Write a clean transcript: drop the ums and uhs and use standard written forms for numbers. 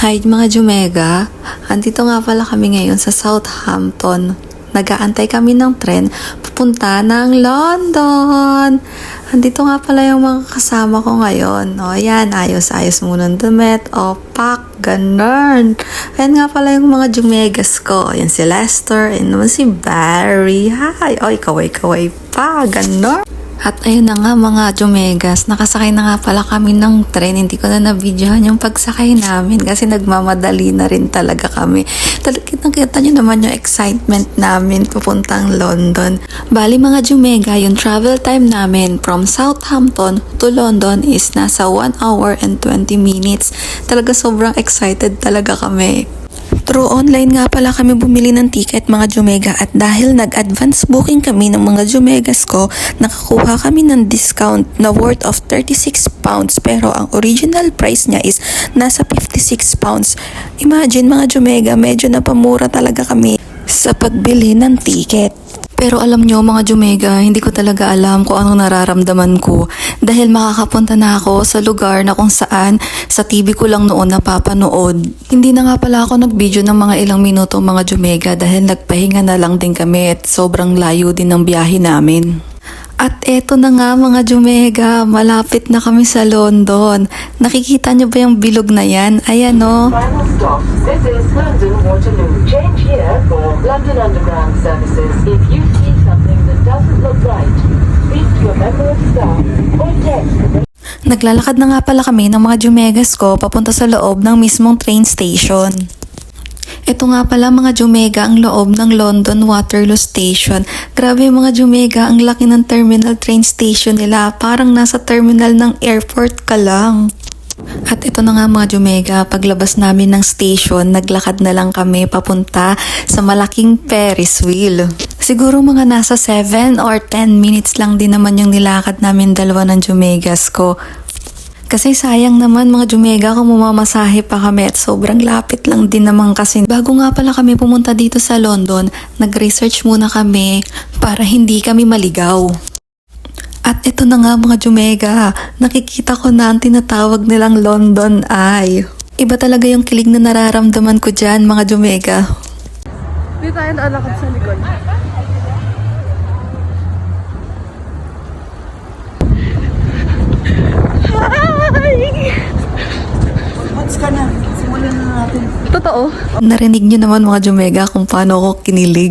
Hi mga Jumega, andito nga pala kami ngayon sa Southampton. Nag-aantay kami ng tren papunta ng London. Andito nga pala yung mga kasama ko ngayon. O yan, ayos-ayos munang damit. O pak, ganun. Ayan nga pala yung mga Jumegas ko. Ayan si Lester, ayan naman si Barry. Hi, oy, kaway-kaway pa, ganun. At ayun na nga mga Jumegas, nakasakay na nga pala kami ng tren. Hindi ko na na-videohan yung pagsakay namin kasi nagmamadali na rin talaga kami. Kitang-kita nyo naman yung excitement namin papuntang London. Bali mga Jumega, yung travel time namin from Southampton to London is nasa 1 hour and 20 minutes. Talaga sobrang excited talaga kami. Through online nga pala kami bumili ng ticket mga Jumega at dahil nag-advance booking kami ng mga Jumegas ko, nakakuha kami ng discount na worth of £36 pero ang original price niya is nasa £56. Imagine mga Jumega, medyo napamura talaga kami sa pagbili ng ticket. Pero alam nyo mga Jumega, hindi ko talaga alam kung anong nararamdaman ko dahil makakapunta na ako sa lugar na kung saan sa TV ko lang noon napapanood. Hindi na nga pala ako nag-video ng mga ilang minuto mga Jumega dahil nagpahinga na lang din kami at sobrang layo din ng biyahe namin. At eto na nga mga Jumega, malapit na kami sa London. Nakikita nyo ba yung bilog na yan? Ayan o. Final stop. This is London Waterloo. Change here for London Underground services. If you see something that doesn't look right, speak to a member of staff or text. Naglalakad na nga pala kami ng mga Jumegas ko papunta sa loob ng mismong train station. Ito nga pala mga Jumega ang loob ng London Waterloo Station. Grabe mga Jumega, ang laki ng terminal train station nila. Parang nasa terminal ng airport ka lang. At ito na nga mga Jumega, paglabas namin ng station, naglakad na lang kami papunta sa malaking Ferris wheel. Siguro mga nasa 7 or 10 minutes lang din naman yung nilakad namin dalawa ng Jumegas ko. Kasi sayang naman mga Jumega kung mumamasahe pa kami at sobrang lapit lang din naman kasi. Bago nga pala kami pumunta dito sa London, nag-research muna kami para hindi kami maligaw. At ito na nga mga Jumega, nakikita ko na ang tinatawag nilang London Eye. Iba talaga yung kilig na nararamdaman ko dyan mga Jumega. Hindi tayo naalakad sa likod. Totoo. Narinig nyo naman mga Jumega kung paano ako kinilig.